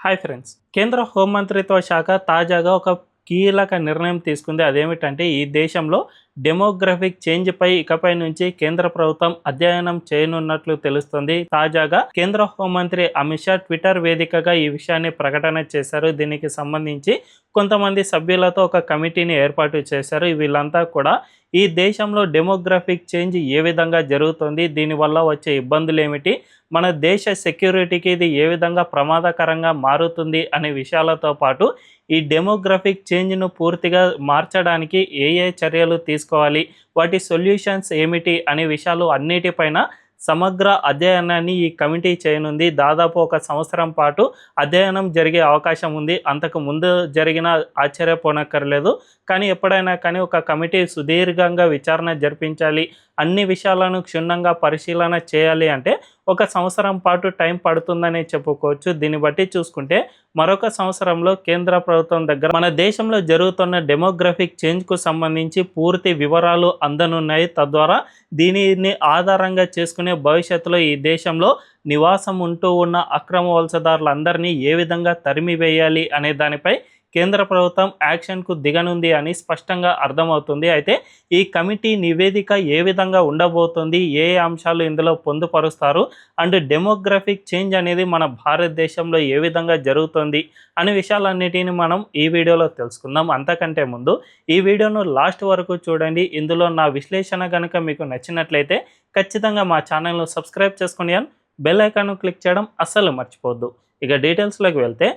Hi friends. కేంద్ర హోంమంత్రిత్వ శాఖ తాజాగా ఒక కీలక నిర్ణయం తీసుకుంది. అదేమిటంటే ఈ దేశంలో డెమోగ్రఫిక్ చేంజ్పై ఇకపై నుంచి కేంద్ర ప్రభుత్వం అధ్యయనం చేయనున్నట్లు తెలుస్తుంది. తాజాగా కేంద్ర హోంమంత్రి అమిత్ షా ట్విట్టర్ వేదికగా ఈ విషయాన్ని ప్రకటన చేశారు. దీనికి సంబంధించి కొంతమంది సభ్యులతో ఒక కమిటీని ఏర్పాటు చేశారు. వీళ్ళంతా కూడా ఈ దేశంలో డెమోగ్రఫిక్ చేంజ్ ఏ విధంగా జరుగుతుంది, దీనివల్ల వచ్చే ఇబ్బందులు ఏమిటి, మన దేశ సెక్యూరిటీకి ఇది ఏ విధంగా ప్రమాదకరంగా మారుతుంది అనే విషయాలతో పాటు ఈ డెమోగ్రఫిక్ చేంజ్ను పూర్తిగా మార్చడానికి ఏ చర్యలు తీసుకోవాలి, వాటి సొల్యూషన్స్ ఏమిటి అనే విషయాలు అన్నిటిపైన సమగ్ర అధ్యయనాన్ని ఈ కమిటీ చేయనుంది. దాదాపు ఒక సంవత్సరం పాటు అధ్యయనం జరిగే అవకాశం ఉంది. అంతకు ముందు జరిగిన ఆశ్చర్యపోనక్కర్లేదు. కానీ ఎప్పుడైనా కానీ ఒక కమిటీ సుదీర్ఘంగా విచారణ జరిపించాలి, అన్ని విషయాలను క్షుణ్ణంగా పరిశీలన చేయాలి అంటే ఒక సంవత్సరం పాటు టైం పడుతుందని చెప్పుకోవచ్చు. దీన్ని బట్టి చూసుకుంటే మరొక సంవత్సరంలో కేంద్ర ప్రభుత్వం దగ్గర మన దేశంలో జరుగుతున్న డెమోగ్రఫిక్ చేంజ్కు సంబంధించి పూర్తి వివరాలు అందనున్నాయి. తద్వారా దీనిని ఆధారంగా చేసుకునే భవిష్యత్తులో ఈ దేశంలో నివాసం ఉంటూ ఉన్న అక్రమ వలసదారులందరినీ ఏ విధంగా తరిమివేయాలి అనే దానిపై కేంద్ర ప్రభుత్వం యాక్షన్కు దిగనుంది అని స్పష్టంగా అర్థమవుతుంది. అయితే ఈ కమిటీ నివేదిక ఏ విధంగా ఉండబోతుంది, ఏ అంశాలు ఇందులో పొందుపరుస్తారు, అండ్ డెమోగ్రఫిక్ చేంజ్ అనేది మన భారతదేశంలో ఏ విధంగా జరుగుతుంది అనే విషయాలన్నిటిని మనం ఈ వీడియోలో తెలుసుకుందాం. అంతకంటే ముందు ఈ వీడియోను లాస్ట్ వరకు చూడండి. ఇందులో నా విశ్లేషణ కనుక మీకు నచ్చినట్లయితే ఖచ్చితంగా మా ఛానల్ను సబ్స్క్రైబ్ చేసుకుని బెల్ ఐకాన్ను క్లిక్ చేయడం అస్సలు మర్చిపోవద్దు. ఇక డీటెయిల్స్లోకి వెళ్తే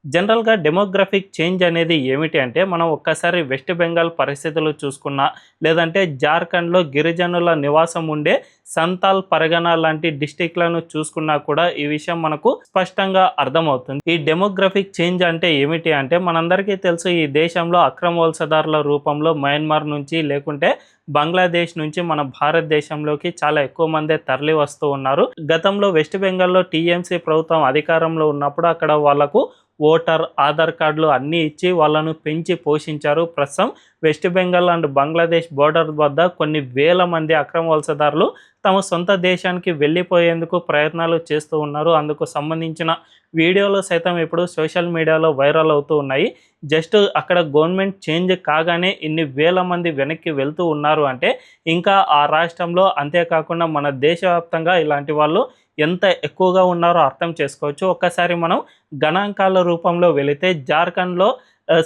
జనరల్గా డెమోగ్రఫిక్ చేంజ్ అనేది ఏమిటి అంటే మనం ఒక్కసారి వెస్ట్ బెంగాల్ పరిస్థితులు చూసుకున్నా, లేదంటే జార్ఖండ్లో గిరిజనుల నివాసం ఉండే సంతాల్ పరగనా లాంటి డిస్టిక్లను చూసుకున్నా కూడా ఈ విషయం మనకు స్పష్టంగా అర్థమవుతుంది. ఈ డెమోగ్రఫిక్ చేంజ్ అంటే ఏమిటి అంటే మనందరికీ తెలుసు, ఈ దేశంలో అక్రమ వలసదారుల రూపంలో మయన్మార్ నుంచి లేకుంటే బంగ్లాదేశ్ నుంచి మన భారతదేశంలోకి చాలా ఎక్కువ మందే తరలి వస్తూ ఉన్నారు. గతంలో వెస్ట్ బెంగాల్లో టీఎంసీ ప్రభుత్వం అధికారంలో ఉన్నప్పుడు అక్కడ వాళ్లకు ఓటర్, ఆధార్ కార్డులు అన్నీ ఇచ్చి వాళ్ళను పెంచి పోషించారు. ప్రస్తుతం west Bengal and Bangladesh border వద్ద కొన్ని వేల మంది అక్రమ వలసదారులు తమ సొంత దేశానికి వెళ్ళిపోయేందుకు ప్రయత్నాలు చేస్తూ ఉన్నారు. అందుకు సంబంధించిన వీడియోలు సైతం ఇప్పుడు సోషల్ మీడియాలో వైరల్ అవుతూ ఉన్నాయి. జస్ట్ అక్కడ గవర్నమెంట్ చేంజ్ కాగానే ఇన్ని వేల మంది వెనక్కి వెళ్తూ ఉన్నారు అంటే ఇంకా ఆ రాష్ట్రంలో, అంతేకాకుండా మన దేశవ్యాప్తంగా ఇలాంటి వాళ్ళు ఎంత ఎక్కువగా ఉన్నారో అర్థం చేసుకోవచ్చు. ఒక్కసారి మనం గణాంకాల రూపంలో వెళితే జార్ఖండ్లో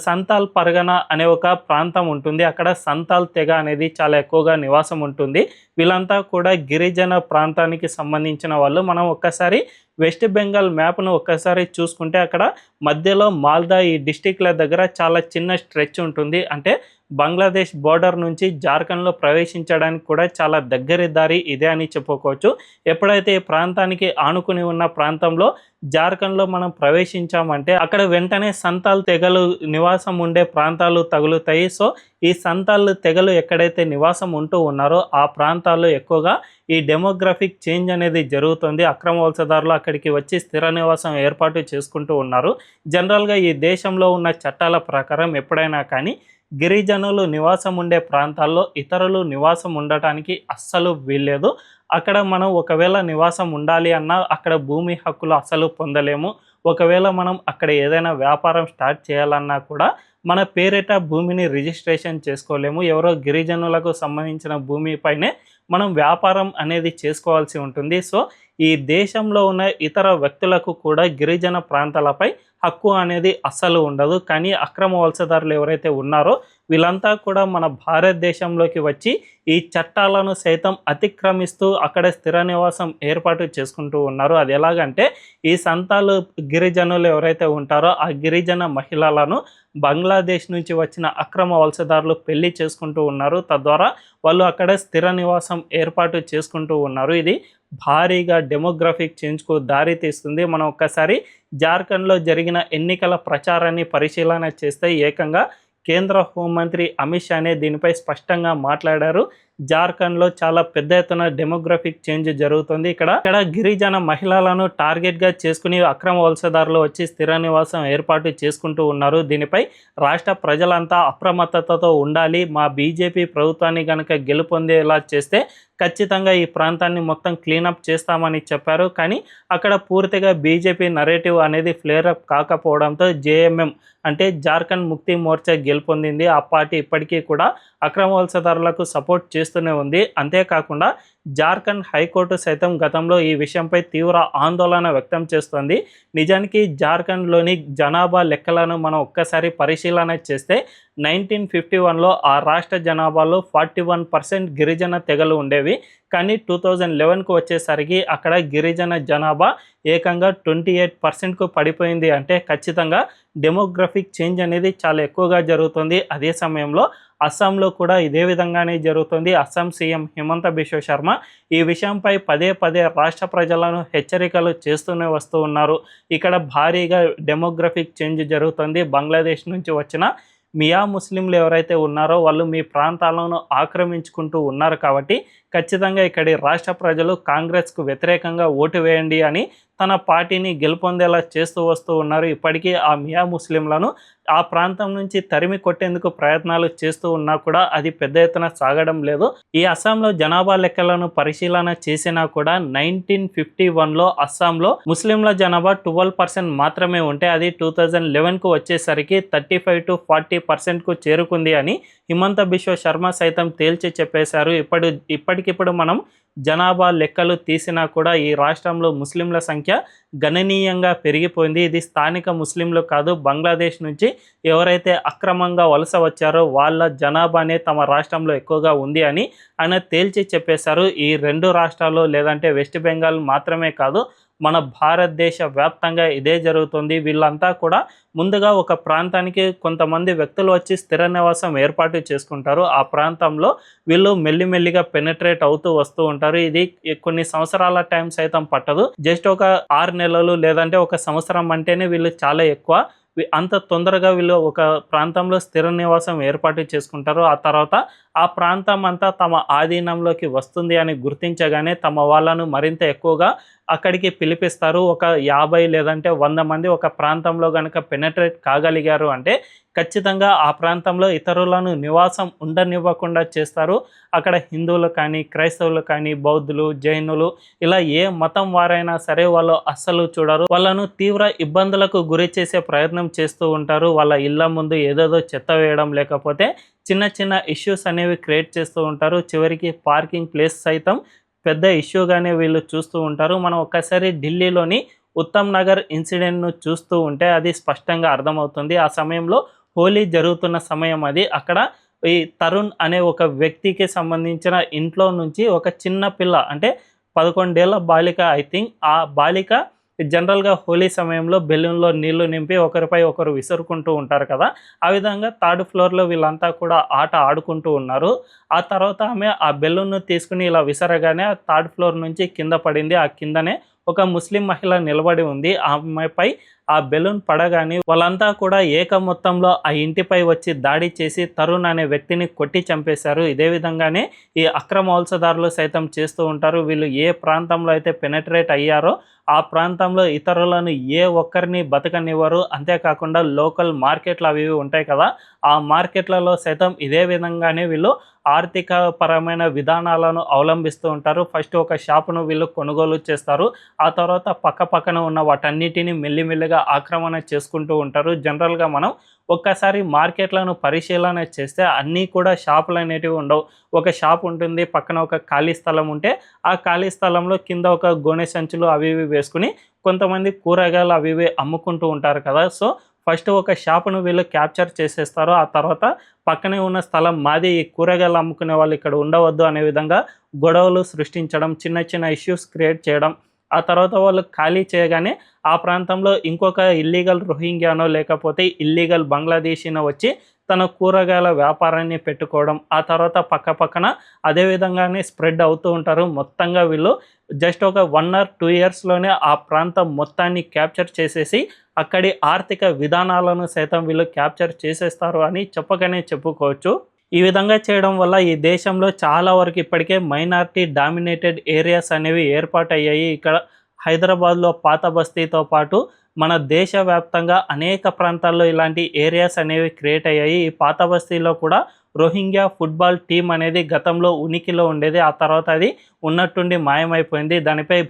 సంతాల్ పరగనా అనే ఒక ప్రాంతం ఉంటుంది. అక్కడ సంతాల్ తెగ అనేది చాలా ఎక్కువగా నివాసం ఉంటుంది. వీళ్ళంతా కూడా గిరిజన ప్రాంతానికి సంబంధించిన వాళ్ళు. మనం ఒక్కసారి వెస్ట్ బెంగాల్ మ్యాప్ను ఒక్కసారి చూసుకుంటే అక్కడ మధ్యలో మాల్దా ఈ డిస్టిక్ల దగ్గర చాలా చిన్న స్ట్రెచ్ ఉంటుంది. అంటే బంగ్లాదేశ్ బోర్డర్ నుంచి జార్ఖండ్లో ప్రవేశించడానికి కూడా చాలా దగ్గరి దారి ఇదే అని చెప్పుకోవచ్చు. ఎప్పుడైతే ఈ ప్రాంతానికి ఆనుకుని ఉన్న ప్రాంతంలో జార్ఖండ్లో మనం ప్రవేశించామంటే అక్కడ వెంటనే సంతాల్ తెగలు నివాసం ఉండే ప్రాంతాలు తగులుతాయి. సో ఈ సంతాల్ తెగలు ఎక్కడైతే నివాసం ఉంటూ ఉన్నారో ఆ ప్రాంతాల్లో ఎక్కువగా ఈ డెమోగ్రఫిక్ చేంజ్ అనేది జరుగుతుంది. అక్రమ వలసదారులు అక్కడికి వచ్చి స్థిర నివాసం ఏర్పాటు చేసుకుంటూ ఉన్నారు. జనరల్గా ఈ దేశంలో ఉన్న చట్టాల ప్రకారం ఎప్పుడైనా కానీ గిరిజనులు నివాసం ఉండే ప్రాంతాల్లో ఇతరులు నివాసం ఉండటానికి అస్సలు వీల్లేదు. అక్కడ మనం ఒకవేళ నివాసం ఉండాలి అన్నా అక్కడ భూమి హక్కులు అస్సలు పొందలేము. ఒకవేళ మనం అక్కడ ఏదైనా వ్యాపారం స్టార్ట్ చేయాలన్నా కూడా మన పేరిట భూమిని రిజిస్ట్రేషన్ చేసుకోలేము. ఎవరో గిరిజనులకు సంబంధించిన భూమిపైనే మనం వ్యాపారం అనేది చేసుకోవాల్సి ఉంటుంది. సో ఈ దేశంలో ఉన్న ఇతర వ్యక్తులకు కూడా గిరిజన ప్రాంతాలపై హక్కు అనేది అస్సలు ఉండదు. కానీ అక్రమ వలసదారులు ఎవరైతే ఉన్నారో వీళ్ళంతా కూడా మన భారతదేశంలోకి వచ్చి ఈ చట్టాలను సైతం అతిక్రమిస్తూ అక్కడ స్థిర నివాసం ఏర్పాటు చేసుకుంటూ ఉన్నారు. అది ఎలాగంటే ఈ సంతాలు గిరిజనులు ఎవరైతే ఉంటారో ఆ గిరిజన మహిళలను బంగ్లాదేశ్ నుంచి వచ్చిన అక్రమ వలసదారులు పెళ్లి చేసుకుంటూ ఉన్నారు. తద్వారా వాళ్ళు అక్కడ స్థిర నివాసం ఏర్పాటు చేసుకుంటూ ఉన్నారు. ఇది భారీగా డెమోగ్రఫిక్ చేంజ్కు దారి తీస్తుంది. మనం ఒక్కసారి జార్ఖండ్లో జరిగిన ఎన్నికల ప్రచారాన్ని పరిశీలన చేస్తే ఏకంగా కేంద్ర హోంమంత్రి అమిత్ షానే దీనిపై స్పష్టంగా మాట్లాడారు. జార్ఖండ్లో చాలా పెద్ద ఎత్తున డెమోగ్రఫిక్ చేంజ్ జరుగుతుంది. ఇక్కడ గిరిజన మహిళలను టార్గెట్గా చేసుకుని అక్రమ వలసదారులు వచ్చి స్థిర నివాసం ఏర్పాటు చేసుకుంటూ ఉన్నారు. దీనిపై రాష్ట్ర ప్రజలంతా అప్రమత్తతతో ఉండాలి. మా బీజేపీ ప్రభుత్వాన్ని కనుక గెలుపొందేలా చేస్తే ఖచ్చితంగా ఈ ప్రాంతాన్ని మొత్తం క్లీనప్ చేస్తామని చెప్పారు. కానీ అక్కడ పూర్తిగా బీజేపీ నరేటివ్ అనేది ఫ్లేర్ అప్ కాకపోవడంతో జేఎంఎం అంటే జార్ఖండ్ ముక్తి మోర్చా గెలుపొందింది. ఆ పార్టీ ఇప్పటికీ కూడా అక్రమ వలసదారులకు సపోర్ట్ చేస్తూనే ఉంది. అంతేకాకుండా జార్ఖండ్ హైకోర్టు సైతం గతంలో ఈ విషయంపై తీవ్ర ఆందోళన వ్యక్తం చేస్తోంది. నిజానికి జార్ఖండ్లోని జనాభా లెక్కలను మనం ఒక్కసారి పరిశీలన చేస్తే 1951లో ఆ రాష్ట్ర జనాభాలో 41% గిరిజన తెగలు ఉండేవి. కానీ 2011కు వచ్చేసరికి అక్కడ గిరిజన జనాభా ఏకంగా 28%కు పడిపోయింది. అంటే ఖచ్చితంగా డెమోగ్రఫిక్ చేంజ్ అనేది చాలా ఎక్కువగా జరుగుతుంది. అదే సమయంలో అస్సాంలో కూడా ఇదే విధంగానే జరుగుతుంది. అస్సాం సీఎం హిమంత బిశ్వ శర్మ ఈ విషయంపై పదే పదే రాష్ట్ర ప్రజలను హెచ్చరికలు చేస్తూనే వస్తూ ఉన్నారు. ఇక్కడ భారీగా డెమోగ్రఫిక్ చేంజ్ జరుగుతుంది. బంగ్లాదేశ్ నుంచి వచ్చిన మియా ముస్లింలు ఎవరైతే ఉన్నారో వాళ్ళు మీ ప్రాంతాలను ఆక్రమించుకుంటూ ఉన్నారు. కాబట్టి ఖచ్చితంగా ఇక్కడి రాష్ట్ర ప్రజలు కాంగ్రెస్కు వ్యతిరేకంగా ఓటు వేయండి అని తన పార్టీని గెలుపొందేలా చేస్తూ వస్తూ ఉన్నారు. ఇప్పటికీ ఆ మియా ముస్లింలను ఆ ప్రాంతం నుంచి తరిమి కొట్టేందుకు ప్రయత్నాలు చేస్తూ ఉన్నా కూడా అది పెద్ద ఎత్తున సాగడం లేదు. ఈ అస్సాంలో జనాభా లెక్కలను పరిశీలన చేసినా కూడా 1951లో అస్సాంలో ముస్లింల జనాభా 12% మాత్రమే ఉంటే అది 2011కు వచ్చేసరికి 35 to 40%కు చేరుకుంది అని హిమంత బిశ్వ శర్మ సైతం తేల్చి చెప్పేశారు. ఇప్పటికిప్పుడు మనం జనాభా లెక్కలు తీసినా కూడా ఈ రాష్ట్రంలో ముస్లింల సంఖ్య గణనీయంగా పెరిగిపోయింది. ఇది స్థానిక ముస్లింలు కాదు, బంగ్లాదేశ్ నుంచి ఎవరైతే అక్రమంగా వలస వచ్చారో వాళ్ళ జనాభానే తమ రాష్ట్రంలో ఎక్కువగా ఉంది అని ఆయన తేల్చి చెప్పేశారు. ఈ రెండు రాష్ట్రాలు లేదంటే వెస్ట్ బెంగాల్ మాత్రమే కాదు, మన భారతదేశ వ్యాప్తంగా ఇదే జరుగుతుంది. వీళ్ళంతా కూడా ముందుగా ఒక ప్రాంతానికి కొంతమంది వ్యక్తులు వచ్చి స్థిర నివాసం ఏర్పాటు చేసుకుంటారు. ఆ ప్రాంతంలో వీళ్ళు మెల్లిమెల్లిగా పెనట్రేట్ అవుతూ వస్తూ ఉంటారు. ఇది కొన్ని సంవత్సరాల టైం సైతం పట్టదు. జస్ట్ ఒక 6 నెలలు లేదంటే ఒక సంవత్సరం అంటేనే వీళ్ళు చాలా ఎక్కువ. అంత తొందరగా వీళ్ళు ఒక ప్రాంతంలో స్థిర నివాసం ఏర్పాటు చేసుకుంటారు. ఆ తర్వాత ఆ ప్రాంతం అంతా తమ ఆధీనంలోకి వస్తుంది అని గుర్తించగానే తమ వాళ్ళను మరింత ఎక్కువగా అక్కడికి పిలిపిస్తారు. ఒక 50 లేదంటే 100 మంది ఒక ప్రాంతంలో కనుక పెనట్రేట్ కాగలిగారు అంటే ఖచ్చితంగా ఆ ప్రాంతంలో ఇతరులను నివాసం ఉండనివ్వకుండా చేస్తారు. అక్కడ హిందువులు కానీ, క్రైస్తవులు కానీ, బౌద్ధులు, జైనులు ఇలా ఏ మతం వారైనా సరే వాళ్ళు అస్సలు చూడరు. వాళ్ళను తీవ్ర ఇబ్బందులకు గురి చేసే ప్రయత్నం చేస్తూ ఉంటారు. వాళ్ళ ఇళ్ళ ముందు ఏదేదో చెత్త వేయడం, లేకపోతే చిన్న చిన్న ఇష్యూస్ అనేవి క్రియేట్ చేస్తూ ఉంటారు. చివరికి పార్కింగ్ ప్లేస్ సైతం పెద్ద ఇష్యూగానే వీళ్ళు చూస్తూ ఉంటారు. మనం ఒక్కసారి ఢిల్లీలోని ఉత్తమ్ నగర్ ఇన్సిడెంట్ను చూస్తూ ఉంటే అది స్పష్టంగా అర్థమవుతుంది. ఆ సమయంలో హోలీ జరుగుతున్న సమయం అది. అక్కడ ఈ తరుణ్ అనే ఒక వ్యక్తికి సంబంధించిన ఇంట్లో నుంచి ఒక చిన్న పిల్ల అంటే 11 ఏళ్ల బాలిక, ఐ థింక్ ఆ బాలిక జనరల్గా హోలీ సమయంలో బెలూన్లో నీళ్లు నింపి ఒకరిపై ఒకరు విసురుకుంటూ ఉంటారు కదా, ఆ విధంగా 3rd ఫ్లోర్లో వీళ్ళంతా కూడా ఆట ఆడుకుంటూ ఉన్నారు. ఆ తర్వాత ఆమె ఆ బెలూన్ను తీసుకుని ఇలా విసరగానే ఆ 3rd ఫ్లోర్ నుంచి కింద పడింది. ఆ కిందనే ఒక ముస్లిం మహిళ నిలబడి ఉంది. ఆమెపై ఆ బెలూన్ పడగానే వాళ్ళంతా కూడా ఏక మొత్తంలో ఆ ఇంటిపై వచ్చి దాడి చేసి తరుణ్ అనే వ్యక్తిని కొట్టి చంపేశారు. ఇదే విధంగానే ఈ అక్రమ వలసదారులు సైతం చేస్తూ ఉంటారు. వీళ్ళు ఏ ప్రాంతంలో అయితే పెనట్రేట్ అయ్యారో ఆ ప్రాంతంలో ఇతరులను ఏ ఒక్కరిని బతకనివ్వరు. అంతేకాకుండా లోకల్ మార్కెట్లు అవి ఉంటాయి కదా, ఆ మార్కెట్లలో సైతం ఇదే విధంగానే వీళ్ళు ఆర్థిక పరమైన విధానాలను అవలంబిస్తూ ఉంటారు. ఫస్ట్ ఒక షాపును వీళ్ళు కొనుగోలు చేస్తారు. ఆ తర్వాత పక్కన ఉన్న వాటన్నిటిని మెల్లిమెల్లిగా ఆక్రమణ చేసుకుంటూ ఉంటారు. జనరల్గా మనం ఒక్కసారి మార్కెట్లను పరిశీలన చేస్తే అన్నీ కూడా షాపులు అనేటివి ఉండవు. ఒక షాప్ ఉంటుంది, పక్కన ఒక ఖాళీ స్థలం ఉంటే ఆ ఖాళీ స్థలంలో కింద ఒక గోనె సంచులు అవి ఇవి వేసుకుని కొంతమంది కూరగాయలు అవి ఇవి అమ్ముకుంటూ ఉంటారు కదా. సో ఫస్ట్ ఒక షాపును వీళ్ళు క్యాప్చర్ చేసేస్తారు. ఆ తర్వాత పక్కనే ఉన్న స్థలం మాది, ఈ కూరగాయలు అమ్ముకునే వాళ్ళు ఇక్కడ ఉండవద్దు అనే విధంగా గొడవలు సృష్టించడం, చిన్న చిన్న ఇష్యూస్ క్రియేట్ చేయడం. ఆ తర్వాత వాళ్ళు ఖాళీ చేయగానే ఆ ప్రాంతంలో ఇంకొక ఇల్లీగల్ రోహింగ్యానో లేకపోతే ఇల్లీగల్ బంగ్లాదేశీనో వచ్చి తన కూరగాయల వ్యాపారాన్ని పెట్టుకోవడం. ఆ తర్వాత పక్కన అదే విధంగానే స్ప్రెడ్ అవుతూ ఉంటారు. మొత్తంగా వీళ్ళు జస్ట్ ఒక 1 or 2 ఇయర్స్లోనే ఆ ప్రాంతం మొత్తాన్ని క్యాప్చర్ చేసేసి అక్కడి ఆర్థిక విధానాలను సైతం వీళ్ళు క్యాప్చర్ చేసేస్తారు అని చెప్పకనే చెప్పుకోవచ్చు. ఈ విధంగా చేయడం వల్ల ఈ దేశంలో చాలా వరకు ఇప్పటికే మైనారిటీ డామినేటెడ్ ఏరియాస్ అనేవి ఏర్పాటయ్యాయి. ఇక్కడ హైదరాబాద్లో పాత బస్తీతో పాటు మన దేశవ్యాప్తంగా అనేక ప్రాంతాల్లో ఇలాంటి ఏరియాస్ అనేవి క్రియేట్ అయ్యాయి. ఈ పాత బస్తీలో కూడా రోహింగ్యా ఫుట్బాల్ టీం అనేది గతంలో ఉనికిలో ఉండేది. ఆ తర్వాత అది ఉన్నట్టుండి మాయమైపోయింది. దానిపై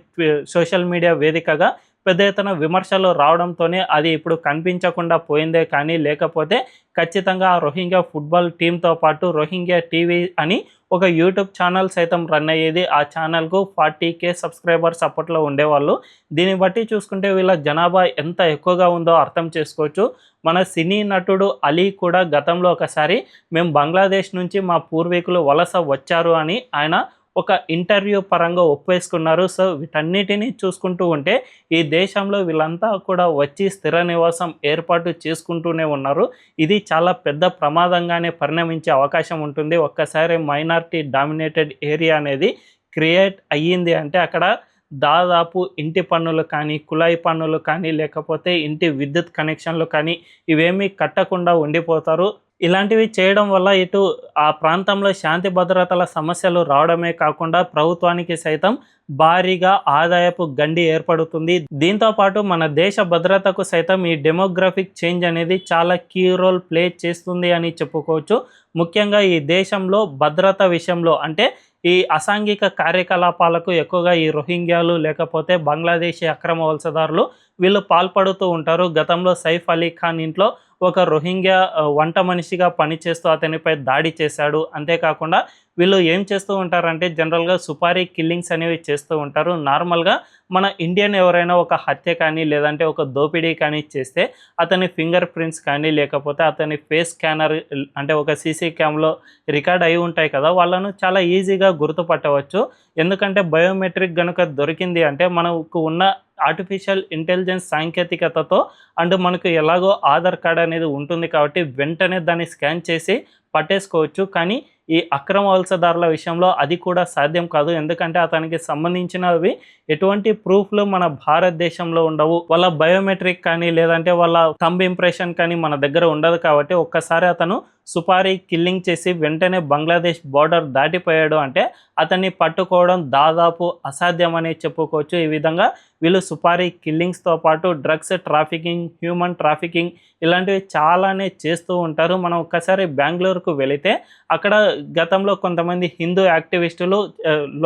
సోషల్ మీడియా వేదికగా పెద్ద ఎత్తున విమర్శలు రావడంతోనే అది ఇప్పుడు కనిపించకుండా పోయిందే కానీ, లేకపోతే ఖచ్చితంగా ఆ రోహింగ్యా ఫుట్బాల్ టీంతో పాటు రోహింగ్యా టీవీ అని ఒక యూట్యూబ్ ఛానల్ సైతం రన్ అయ్యేది. ఆ ఛానల్కు 40K సబ్స్క్రైబర్స్ అప్పట్లో ఉండేవాళ్ళు. దీన్ని బట్టి చూసుకుంటే వీళ్ళ జనాభా ఎంత ఎక్కువగా ఉందో అర్థం చేసుకోవచ్చు. మన సినీ నటుడు అలీ కూడా గతంలో ఒకసారి మేము బంగ్లాదేశ్ నుంచి మా పూర్వీకులు వలస వచ్చారు అని ఆయన ఒక ఇంటర్వ్యూ పరంగా ఒప్పేసుకున్నారు. సో వీటన్నిటిని చూసుకుంటూ ఉంటే ఈ దేశంలో వీళ్ళంతా కూడా వచ్చి స్థిర నివాసం ఏర్పాటు చేసుకుంటూనే ఉన్నారు. ఇది చాలా పెద్ద ప్రమాదంగానే పరిణమించే అవకాశం ఉంటుంది. ఒక్కసారి మైనారిటీ డామినేటెడ్ ఏరియా అనేది క్రియేట్ అయ్యింది అంటే అక్కడ దాదాపు ఇంటి పన్నులు కానీ, కుళాయి పన్నులు కానీ, లేకపోతే ఇంటి విద్యుత్ కనెక్షన్లు కానీ ఇవేమీ కట్టకుండా ఉండిపోతారు. ఇలాంటివి చేయడం వల్ల ఇటు ఆ ప్రాంతంలో శాంతి భద్రతల సమస్యలు రావడమే కాకుండా ప్రభుత్వానికి సైతం భారీగా ఆదాయపు గండి ఏర్పడుతుంది. దీంతో పాటు మన దేశ భద్రతకు సైతం ఈ డెమోగ్రఫిక్ చేంజ్ అనేది చాలా కీ రోల్ ప్లే చేస్తుంది అని చెప్పుకోవచ్చు. ముఖ్యంగా ఈ దేశంలో భద్రత విషయంలో అంటే ఈ అసాంఘిక కార్యకలాపాలకు ఎక్కువగా ఈ రోహింగ్యాలు లేకపోతే బంగ్లాదేశీ అక్రమ వలసదారులు వీళ్ళు పాల్పడుతూ ఉంటారు. గతంలో సైఫ్ అలీ ఖాన్ ఇంట్లో ఒక రోహింగ్యా వంట మనిషిగా పనిచేస్తూ అతనిపై దాడి చేశాడు. అంతేకాకుండా వీళ్ళు ఏం చేస్తూ ఉంటారంటే జనరల్గా సుపారీ కిల్లింగ్స్ అనేవి చేస్తూ ఉంటారు. నార్మల్గా మన ఇండియన్ ఎవరైనా ఒక హత్య కానీ లేదంటే ఒక దోపిడీ కానీ చేస్తే అతని ఫింగర్ ప్రింట్స్ కానీ లేకపోతే అతని ఫేస్ స్కానర్ అంటే ఒక సీసీ క్యామ్లో రికార్డ్ అయి ఉంటాయి కదా, వాళ్ళను చాలా ఈజీగా గుర్తుపట్టవచ్చు. ఎందుకంటే బయోమెట్రిక్ కనుక దొరికింది అంటే మనకు ఉన్న ఆర్టిఫిషియల్ ఇంటెలిజెన్స్ సాంకేతికతతో అండ్ మనకు ఎలాగో ఆధార్ కార్డ్ అనేది ఉంటుంది కాబట్టి వెంటనే దాన్ని స్కాన్ చేసి పట్టేసుకోవచ్చు. కానీ ఈ అక్రమ వలసదారుల విషయంలో అది కూడా సాధ్యం కాదు. ఎందుకంటే అతనికి సంబంధించినవి ఎటువంటి ప్రూఫ్లు మన భారతదేశంలో ఉండవు. వాళ్ళ బయోమెట్రిక్ కానీ లేదంటే వాళ్ళ థంబ్ ఇంప్రెషన్ కానీ మన దగ్గర ఉండదు. కాబట్టి ఒక్కసారి అతను సుపారీ కిల్లింగ్ చేసి వెంటనే బంగ్లాదేశ్ బార్డర్ దాటిపోయాడు అంటే అతన్ని పట్టుకోవడం దాదాపు అసాధ్యమని చెప్పుకోవచ్చు. ఈ విధంగా వీళ్ళు సుపారీ కిల్లింగ్స్తో పాటు డ్రగ్స్ ట్రాఫికింగ్, హ్యూమన్ ట్రాఫికింగ్ ఇలాంటివి చాలానే చేస్తూ ఉంటారు. మనం ఒక్కసారి బెంగళూరుకు వెళితే అక్కడ గతంలో కొంతమంది హిందూ యాక్టివిస్టులు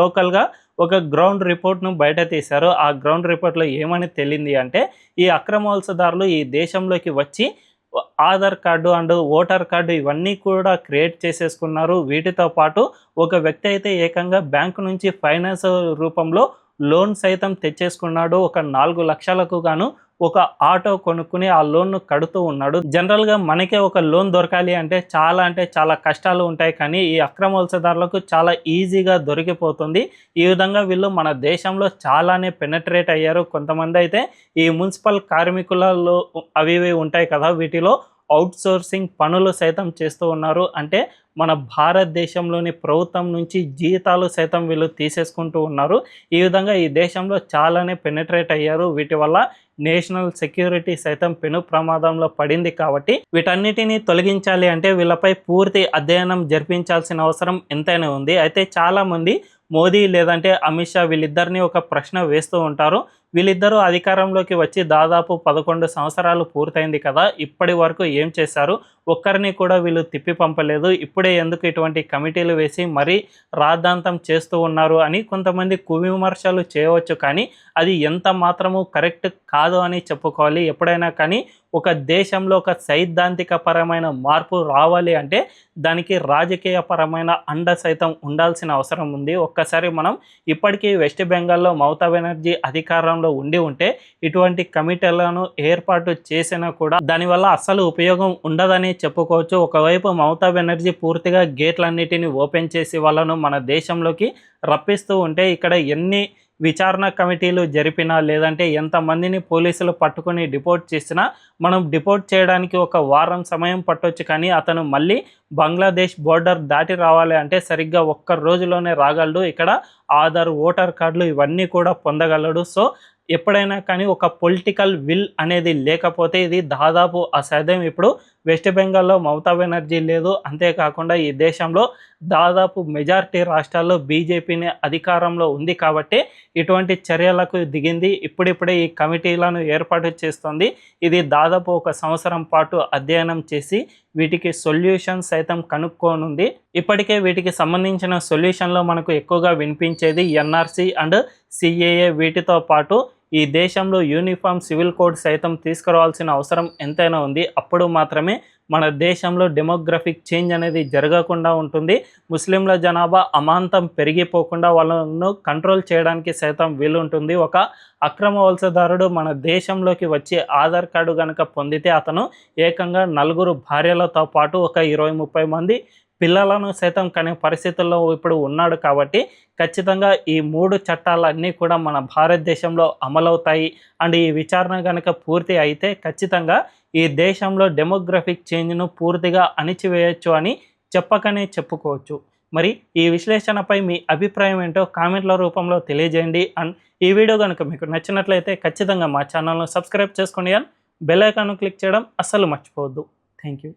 లోకల్గా ఒక గ్రౌండ్ రిపోర్ట్ను బయట తీశారు. ఆ గ్రౌండ్ రిపోర్ట్లో ఏమని తెలియంది అంటే ఈ అక్రమ వలసదారులు ఈ దేశంలోకి వచ్చి Aadhaar card and voter card ఇవన్నీ కూడా క్రియేట్ చేసేసుకున్నారు. వీటితో పాటు ఒక వ్యక్తి అయితే ఏకంగా బ్యాంకు నుంచి ఫైనాన్స్ రూపంలో లోన్ సైతం తెచ్చేసుకున్నాడు. ఒక 4 లక్షలకు గాను ఒక ఆటో కొనుక్కుని ఆ లోన్ను కడుతూ ఉన్నాడు. జనరల్గా మనకే ఒక లోన్ దొరకాలి అంటే చాలా కష్టాలు ఉంటాయి. కానీ ఈ అక్రమ వలసదారులకు చాలా ఈజీగా దొరికిపోతుంది. ఈ విధంగా వీళ్ళు మన దేశంలో చాలానే పెనట్రేట్ అయ్యారు. కొంతమంది అయితే ఈ మున్సిపల్ కార్మికులలో అవి ఉంటాయి కదా, వీటిలో అవుట్సోర్సింగ్ పనులు సైతం చేస్తూ ఉన్నారు. అంటే మన భారతదేశంలోని ప్రభుత్వం నుంచి జీతాలు సైతం వీళ్ళు తీసేసుకుంటూ ఉన్నారు. ఈ విధంగా ఈ దేశంలో చాలానే పెనట్రేట్ అయ్యారు. వీటి వల్ల నేషనల్ సెక్యూరిటీ సైతం పెను ప్రమాదంలో పడింది. కాబట్టి వీటన్నిటిని తొలగించాలి అంటే వీళ్ళపై పూర్తి అధ్యయనం జరిపించాల్సిన అవసరం ఎంతైనా ఉంది. అయితే చాలామంది మోదీ లేదంటే అమిత్ షా వీళ్ళిద్దరిని ఒక ప్రశ్న వేస్తూ ఉంటారు. వీళ్ళిద్దరూ అధికారంలోకి వచ్చి దాదాపు 11 సంవత్సరాలు పూర్తయింది కదా, ఇప్పటి వరకు ఏం చేశారు? ఒక్కరిని కూడా వీళ్ళు తిప్పి పంపలేదు. ఇప్పుడే ఎందుకు ఇటువంటి కమిటీలు వేసి మరీ రాద్ధాంతం చేస్తూ ఉన్నారు అని కొంతమంది కువిమర్శలు చేయవచ్చు. కానీ అది ఎంత మాత్రము కరెక్ట్ కాదు అని చెప్పుకోవాలి. ఎప్పుడైనా కానీ ఒక దేశంలో ఒక సైద్ధాంతిక పరమైన మార్పు రావాలి అంటే దానికి రాజకీయ పరమైన అండ సైతం ఉండాల్సిన అవసరం ఉంది. ఒక్కసారి మనం ఇప్పటికీ వెస్ట్ బెంగాల్లో మమతా బెనర్జీ అధికారంలో ఉంటే ఇటువంటి కమిటీలను ఏర్పాటు చేసినా కూడా దానివల్ల అస్సలు ఉపయోగం ఉండదని చెప్పుకోవచ్చు. ఒకవైపు మమతా బెనర్జీ పూర్తిగా గేట్లన్నిటిని ఓపెన్ చేసి వాళ్ళను మన దేశంలోకి రప్పిస్తూ ఉంటే ఇక్కడ ఎన్ని విచారణ కమిటీలు జరిపినా లేదంటే ఎంతమందిని పోలీసులు పట్టుకొని డిపోర్ట్ చేసినా మనం డిపోర్ట్ చేయడానికి ఒక వారం సమయం పట్టొచ్చు. కానీ అతను మళ్ళీ బంగ్లాదేశ్ బోర్డర్ దాటి రావాలి అంటే సరిగ్గా ఒక్క రోజులోనే రాగలడు. ఇక్కడ ఆధార్, ఓటర్ కార్డులు ఇవన్నీ కూడా పొందగలడు. సో ఎప్పుడైనా కానీ ఒక పొలిటికల్ విల్ అనేది లేకపోతే ఇది దాదాపు అసాధ్యం. ఇప్పుడు వెస్ట్ బెంగాల్లో మమతా బెనర్జీ లేదు. అంతేకాకుండా ఈ దేశంలో దాదాపు మెజారిటీ రాష్ట్రాల్లో బీజేపీని అధికారంలో ఉంది కాబట్టి ఇటువంటి చర్యలకు దిగింది. ఇప్పుడిప్పుడే ఈ కమిటీలను ఏర్పాటు చేస్తుంది. ఇది దాదాపు 1 సంవత్సరం పాటు అధ్యయనం చేసి వీటికి సొల్యూషన్ సైతం కనుక్కోనుంది. ఇప్పటికే వీటికి సంబంధించిన సొల్యూషన్లో మనకు ఎక్కువగా వినిపించేది ఎన్ఆర్సీ అండ్ సిఏఏ. వీటితో పాటు ఈ దేశంలో యూనిఫామ్ సివిల్ కోడ్ సైతం తీసుకురావాల్సిన అవసరం ఎంతైనా ఉంది. అప్పుడు మాత్రమే మన దేశంలో డెమోగ్రఫిక్ చేంజ్ అనేది జరగకుండా ఉంటుంది. ముస్లింల జనాభా అమాంతం పెరిగిపోకుండా వాళ్ళను కంట్రోల్ చేయడానికి సైతం వీలుంటుంది. ఒక అక్రమ వలసదారుడు మన దేశంలోకి వచ్చి ఆధార్ కార్డు కనుక పొందితే అతను ఏకంగా 4 భార్యలతో పాటు ఒక 20-30 మంది పిల్లలను సైతం కనే పరిస్థితుల్లో ఇప్పుడు ఉన్నాడు. కాబట్టి ఖచ్చితంగా ఈ 3 చట్టాలన్నీ కూడా మన భారతదేశంలో అమలవుతాయి. అండ్ ఈ విచారణ కనుక పూర్తి అయితే ఖచ్చితంగా ఈ దేశంలో డెమోగ్రఫిక్ చేంజ్ను పూర్తిగా అణిచివేయచ్చు అని చెప్పకనే చెప్పుకోవచ్చు. మరి ఈ విశ్లేషణపై మీ అభిప్రాయం ఏంటో కామెంట్ల రూపంలో తెలియజేయండి. అండ్ ఈ వీడియో కనుక మీకు నచ్చినట్లయితే ఖచ్చితంగా మా ఛానల్ను సబ్స్క్రైబ్ చేసుకోండి. అండ్ బెల్ ఐకాన్ను క్లిక్ చేయడం అస్సలు మర్చిపోవద్దు. Thank you.